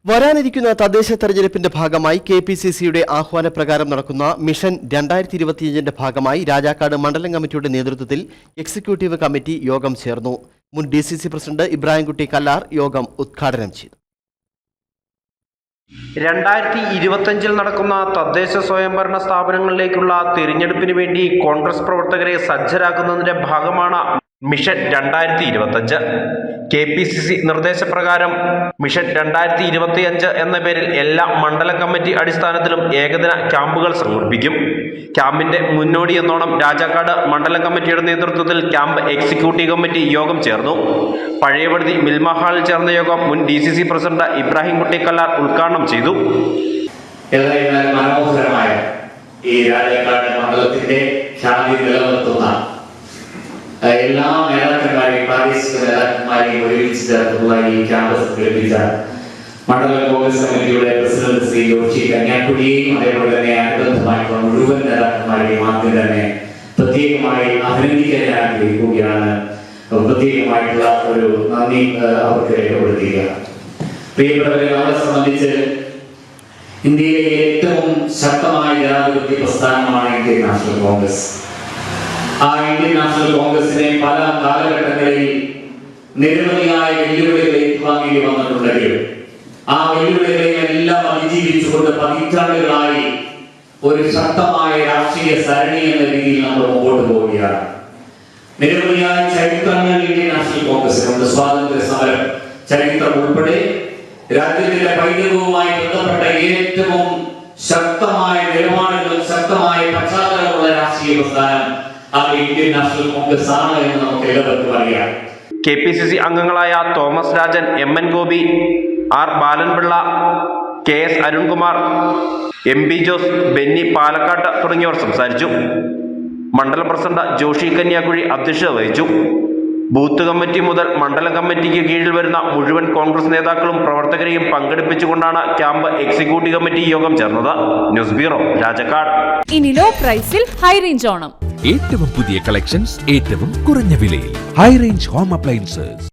വരാനിരിക്കുന്ന തദ്ദേശ തെരഞ്ഞെടുപ്പിന്റെ ഭാഗമായി കെപിസിസിയുടെ ആഹ്വാനപ്രകാരം നടക്കുന്ന മിഷൻ 2025ന്റെ ഭാഗമായി രാജാക്കാട് മണ്ഡലം കമ്മിറ്റിയുടെ നേതൃത്വത്തിൽ എക്സിക്യൂട്ടീവ് കമ്മിറ്റി യോഗം ചേർന്നു. മുൻ ഡിസിസി പ്രസിഡന്റ് ഇബ്രാഹിംകുട്ടി കല്ലാർ യോഗം ഉദ്ഘാടനം ചെയ്തു. 2025 നടക്കുന്ന തദ്ദേശ സ്വയംഭരണ സ്ഥാപനങ്ങളിലേക്കുള്ള തിരഞ്ഞെടുപ്പിന് വേണ്ടി കോൺഗ്രസ് പ്രവർത്തകരെ സജ്ജരാക്കുന്നതിന്റെ ഭാഗമാണ് മിഷൻ 2025. കെപിസിസി നിർദ്ദേശപ്രകാരം മിഷൻ 2025 എന്ന പേരിൽ എല്ലാ മണ്ഡല കമ്മിറ്റി അടിസ്ഥാനത്തിലും ഏകദിന ക്യാമ്പുകൾ സംഘടിപ്പിക്കും. ക്യാമ്പിന്റെ മുന്നോടി എന്നോണം രാജാക്കാട് മണ്ഡലം കമ്മിറ്റിയുടെ നേതൃത്വത്തിൽ ക്യാമ്പ് എക്സിക്യൂട്ടീവ് കമ്മിറ്റി യോഗം ചേർന്നു. പഴയപടുതി മിൽമ ഹാളിൽ ചേർന്ന യോഗം മുൻ ഡിസിസി പ്രസിഡന്റ് ഇബ്രാഹിംകുട്ടി കല്ലാർ ഉദ്ഘാടനം ചെയ്തു. മനോഹരമായ ഈ രാജാക്കാട് മണ്ഡലത്തിന്റെ ശാന്തി നിലനിർത്തുന്ന എല്ലാ നേതാക്കന്മാരെയും പ്രാദേശിക നേതാക്കന്മാരെയും ഒരുമിച്ച് ചേർത്തുള്ള ഈ ക്യാമ്പ് സംഘടിപ്പിച്ച മണ്ഡലം കോൺഗ്രസ് കമ്മിറ്റിയുടെ പ്രസിഡന്റ് ശ്രീ ജോഷി കന്യാക്കുടിയെയും അതേപോലെ തന്നെ അനുബന്ധമായിട്ടുള്ള മുഴുവൻ നേതാക്കന്മാരെയും ആദ്യം തന്നെ പ്രത്യേകമായി അഭിനന്ദിക്കാൻ ഞാൻ ആഗ്രഹിക്കുകയാണ്. പ്രത്യേകമായിട്ടുള്ള ഒരു നന്ദി അവർക്ക് രേഖപ്പെടുത്തുക. പ്രിയപ്പെട്ടവരെ, നമ്മളെ സംബന്ധിച്ച് ഇന്ത്യയിലെ ഏറ്റവും ശക്തമായ ജനാധിപത്യ പ്രസ്ഥാനമാണ് ഇന്ത്യൻ നാഷണൽ കോൺഗ്രസ്. ആ ഇന്ത്യൻ നാഷണൽ കോൺഗ്രസിനെ പല കാലഘട്ടങ്ങളിൽ നിരവധിയായ വെല്ലുവിളികൾ ഏറ്റുവാങ്ങേണ്ടി വന്നിട്ടുണ്ടെങ്കിലും ആ വെല്ലുവിളികളെല്ലാം അതിജീവിച്ചുകൊണ്ട് പതിറ്റാണ്ടുകളായി ഒരു ശക്തമായ രാഷ്ട്രീയ സരണി എന്ന രീതിയിൽ നമ്മൾ മുമ്പോട്ട് പോവുകയാണ്. നിരവധിയായ ചരിത്രങ്ങൾ ഇന്ത്യൻ നാഷണൽ കോൺഗ്രസിനുണ്ട്. സ്വാതന്ത്ര്യ സമരം ചരിത്രം ഉൾപ്പെടെ രാജ്യത്തിന്റെ പൈതൃകവുമായി ബന്ധപ്പെട്ട ഏറ്റവും ശക്തമായ നിലപാടുകളും ശക്തമായ പശ്ചാത്തലമുള്ള രാഷ്ട്രീയ പ്രസ്ഥാനം അത് ഇന്ത്യൻ നാഷണൽ കോൺഗ്രസ് ആണ് എന്ന് നമുക്ക് എല്ലാവർക്കും അറിയാം. കെപിസിസി അംഗങ്ങളായ തോമസ് രാജൻ, എം.എൻ. ഗോപി, ആർ. ബാലൻപിള്ള, കെ.എസ്. അരുൺകുമാർ, എം.പി. ജോസ്, ബെന്നി പാലക്കാട്ട് തുടങ്ങിയവർ സംസാരിച്ചു. മണ്ഡലം പ്രസിഡന്റ് ജോഷി കന്യാക്കുഴി അധ്യക്ഷത വഹിച്ചു. ബൂത്ത് കമ്മിറ്റി മുതൽ മണ്ഡലം കമ്മിറ്റിക്ക് കീഴിൽ വരുന്ന മുഴുവൻ കോൺഗ്രസ് നേതാക്കളും പ്രവർത്തകരെയും പങ്കെടുപ്പിച്ചുകൊണ്ടാണ് ക്യാമ്പ് എക്സിക്യൂട്ടീവ് കമ്മിറ്റി യോഗം ചേർന്നത്. News bureau, Rajakkad. ഇനി ലോ പ്രൈസിൽ ഹൈ റേഞ്ച് ഓണം. ഏറ്റവും പുതിയ കളക്ഷൻസ് ഏറ്റവും കുറഞ്ഞ വിലയിൽ. High range home appliances.